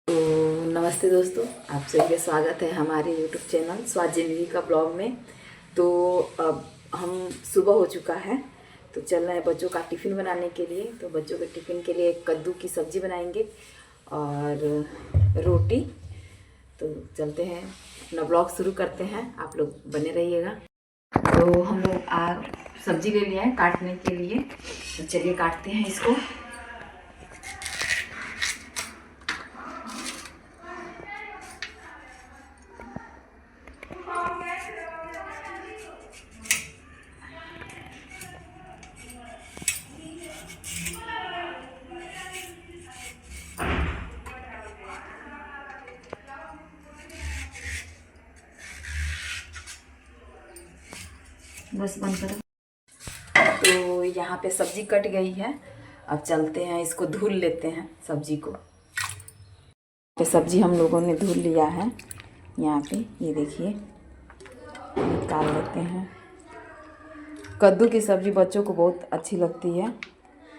तो नमस्ते दोस्तों, आप सभी का स्वागत है हमारे यूट्यूब चैनल स्वाद जिंदगी का ब्लॉग में। तो अब हम सुबह हो चुका है, तो चल रहे हैं बच्चों का टिफ़िन बनाने के लिए। तो बच्चों के टिफ़िन के लिए कद्दू की सब्ज़ी बनाएंगे और रोटी। तो चलते हैं, अपना ब्लॉग शुरू करते हैं, आप लोग बने रहिएगा। तो हम लोग आज सब्ज़ी ले लिए हैं काटने के लिए, तो चलिए काटते हैं इसको। बस बंद करो। तो यहाँ पे सब्जी कट गई है, अब चलते हैं इसको धुल लेते हैं सब्जी को। तो सब्जी हम लोगों ने धुल लिया है, यहाँ पे ये देखिए, निकाल लेते हैं। कद्दू की सब्ज़ी बच्चों को बहुत अच्छी लगती है,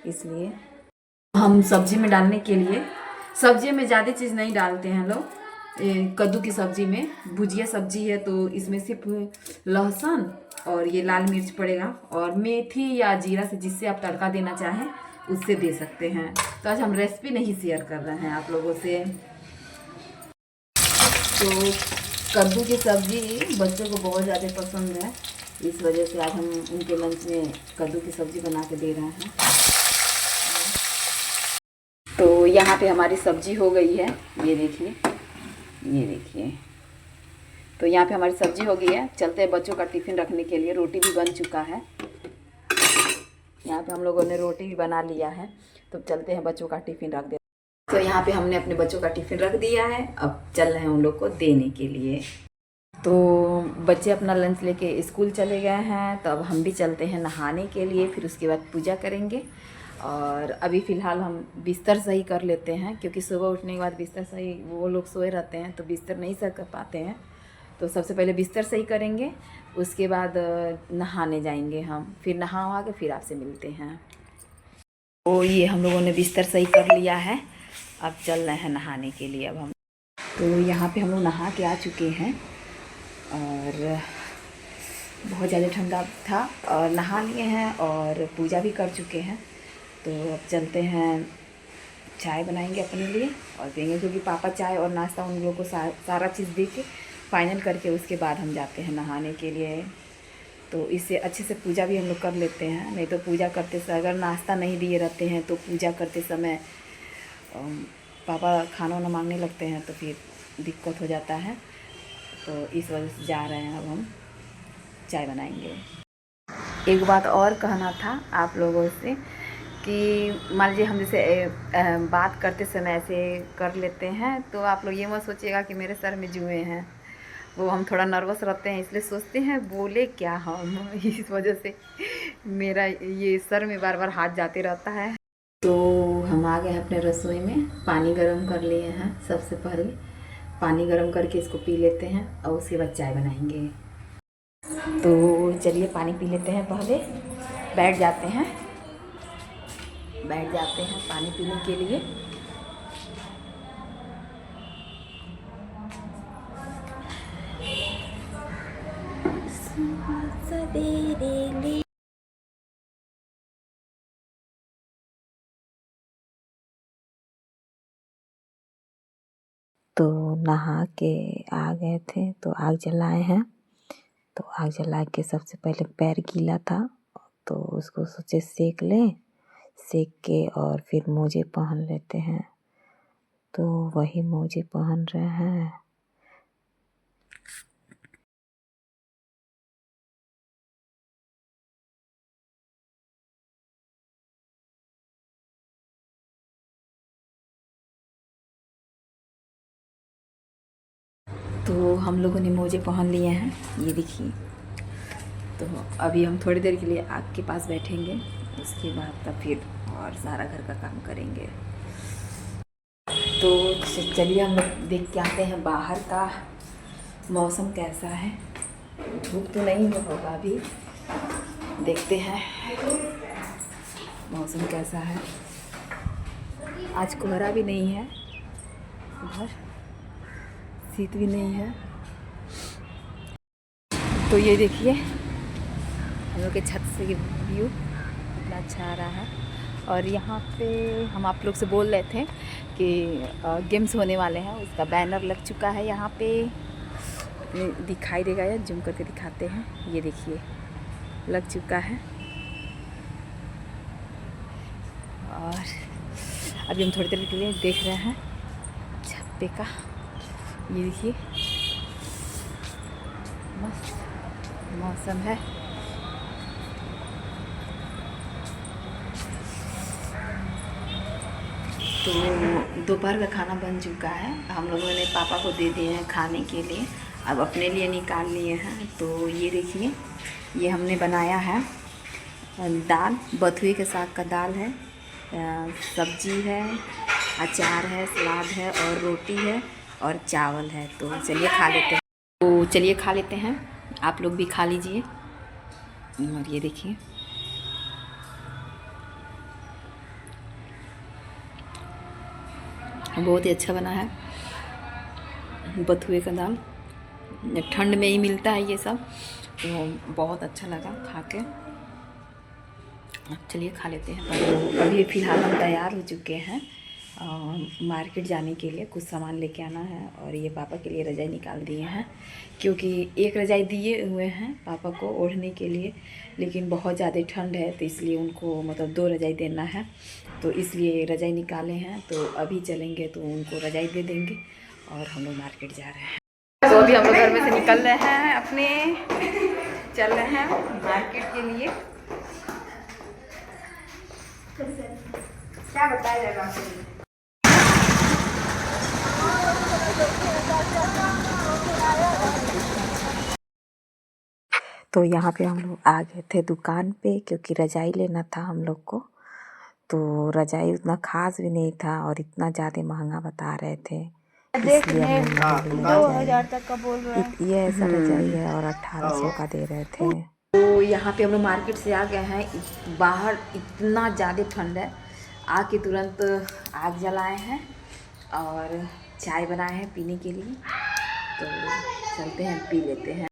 इसलिए हम सब्जी में डालने के लिए सब्जी में ज़्यादा चीज़ नहीं डालते हैं लोग। कद्दू की सब्ज़ी में भुजिया सब्जी है तो इसमें सिर्फ लहसुन और ये लाल मिर्च पड़ेगा, और मेथी या जीरा से जिससे आप तड़का देना चाहें उससे दे सकते हैं। तो आज हम रेसिपी नहीं शेयर कर रहे हैं आप लोगों से। तो कद्दू की सब्ज़ी बच्चों को बहुत ज़्यादा पसंद है, इस वजह से आज हम उनके लंच में कद्दू की सब्ज़ी बना के दे रहे हैं। तो यहाँ पे हमारी सब्ज़ी हो गई है, ये देखिए, ये देखिए। तो यहाँ पे हमारी सब्ज़ी हो गई है, चलते हैं बच्चों का टिफ़िन रखने के लिए। रोटी भी बन चुका है, यहाँ पे हम लोगों ने रोटी भी बना लिया है। तो चलते हैं बच्चों का टिफ़िन रख दे। तो यहाँ पे हमने अपने बच्चों का टिफ़िन रख दिया है, अब चल रहे हैं उन लोग को देने के लिए। तो बच्चे अपना लंच लेके स्कूल चले गए हैं, तो अब हम भी चलते हैं नहाने के लिए, फिर उसके बाद पूजा करेंगे। और अभी फ़िलहाल हम बिस्तर सही कर लेते हैं, क्योंकि सुबह उठने के बाद बिस्तर सही, वो लोग सोए रहते हैं तो बिस्तर नहीं सही कर पाते हैं। तो सबसे पहले बिस्तर सही करेंगे, उसके बाद नहाने जाएंगे हम, फिर नहा वहा के फिर आपसे मिलते हैं। तो ये हम लोगों ने बिस्तर सही कर लिया है, अब चल रहे हैं नहाने के लिए। अब हम तो यहाँ पे हम लोग नहा के आ चुके हैं, और बहुत ज़्यादा ठंडा था, और नहा लिए हैं और पूजा भी कर चुके हैं। तो अब चलते हैं, चाय बनाएंगे अपने लिए और पियेंगे, क्योंकि पापा चाय और नाश्ता उन लोगों को सारा चीज़ दे के फाइनल करके उसके बाद हम जाते हैं नहाने के लिए। तो इससे अच्छे से पूजा भी हम लोग कर लेते हैं, नहीं तो पूजा करते समय अगर नाश्ता नहीं दिए रहते हैं तो पूजा करते समय पापा खाना वाना मांगने लगते हैं, तो फिर दिक्कत हो जाता है। तो इस वजह से जा रहे हैं, अब हम चाय बनाएंगे। एक बात और कहना था आप लोगों से कि मान लीजिए हम जैसे बात करते समय ऐसे कर लेते हैं, तो आप लोग ये मत सोचिएगा कि मेरे सर में जुए हैं। वो हम थोड़ा नर्वस रहते हैं, इसलिए सोचते हैं बोले क्या हम, इस वजह से मेरा ये सर में बार बार हाथ जाते रहता है। तो हम आ गए अपने रसोई में, पानी गर्म कर लिए हैं। सबसे पहले पानी गर्म करके इसको पी लेते हैं और उसके बाद चाय बनाएंगे। तो चलिए पानी पी लेते हैं, पहले बैठ जाते हैं पानी पीने के लिए। तो नहा के आ गए थे, तो आग जलाए हैं। तो आग जला के सबसे पहले पैर गीला था, तो उसको सोचे सेक लें, सेक के और फिर मोजे पहन लेते हैं। तो वही मोजे पहन रहे हैं। तो हम लोगों ने मोजे पहन लिए हैं, ये देखिए। तो अभी हम थोड़ी देर के लिए आग के पास बैठेंगे, उसके बाद तब फिर और सारा घर का काम करेंगे। तो चलिए हम लोग देख के आते हैं बाहर का मौसम कैसा है। धूप तो नहीं होगा अभी, देखते हैं मौसम कैसा है। आज कोहरा भी नहीं है, उधर शीत भी नहीं है। तो ये देखिए हम लोग के छत से व्यू कितना अच्छा आ रहा है। और यहाँ पे हम आप लोग से बोल रहे थे कि गेम्स होने वाले हैं, उसका बैनर लग चुका है यहाँ पे, दिखाई देगा या जूम करके दिखाते हैं। ये देखिए लग चुका है। और अभी हम थोड़ी देर के लिए देख रहे हैं छत पे का, ये देखिए मस्त मौसम है। तो दोपहर का खाना बन चुका है, हम लोगों ने पापा को दे दिए हैं खाने के लिए, अब अपने लिए निकाल लिए हैं। तो ये देखिए ये हमने बनाया है दाल, बथुए के साग का दाल है, सब्जी है, अचार है, सलाद है और रोटी है और चावल है। तो चलिए खा लेते हैं। तो चलिए खा लेते हैं, आप लोग भी खा लीजिए। और ये देखिए बहुत ही अच्छा बना है बथुए का दाल, ठंड में ही मिलता है ये सब, तो बहुत अच्छा लगा खा के। चलिए खा लेते हैं। तो अभी फ़िलहाल हम तैयार हो चुके हैं मार्केट जाने के लिए, कुछ सामान लेके आना है। और ये पापा के लिए रज़ाई निकाल दिए हैं, क्योंकि एक रज़ाई दिए हुए हैं पापा को ओढ़ने के लिए, लेकिन बहुत ज़्यादा ठंड है तो इसलिए उनको मतलब 2 रज़ाई देना है, तो इसलिए रज़ाई निकाले हैं। तो अभी चलेंगे तो उनको रज़ाई दे देंगे और हम लोग मार्केट जा रहे हैं। तो अभी हम लोग घर में से निकल रहे हैं, अपने चल रहे हैं मार्केट के लिए। क्या बताया जाएगा? तो यहाँ पे हम लोग आ गए थे दुकान पे, क्योंकि रज़ाई लेना था हम लोग को। तो रज़ाई उतना खास भी नहीं था और इतना ज़्यादा महंगा बता रहे थे, इसलिए हमने 2000 तक का बोल रहा है। ये ऐसा रज़ाई है और 1800 का दे रहे थे। तो यहाँ पे हम लोग मार्केट से आ गए हैं, बाहर इतना ज़्यादा ठंड है, आके तुरंत आग जलाए हैं और चाय बनाए हैं पीने के लिए। तो चलते हैं पी लेते हैं।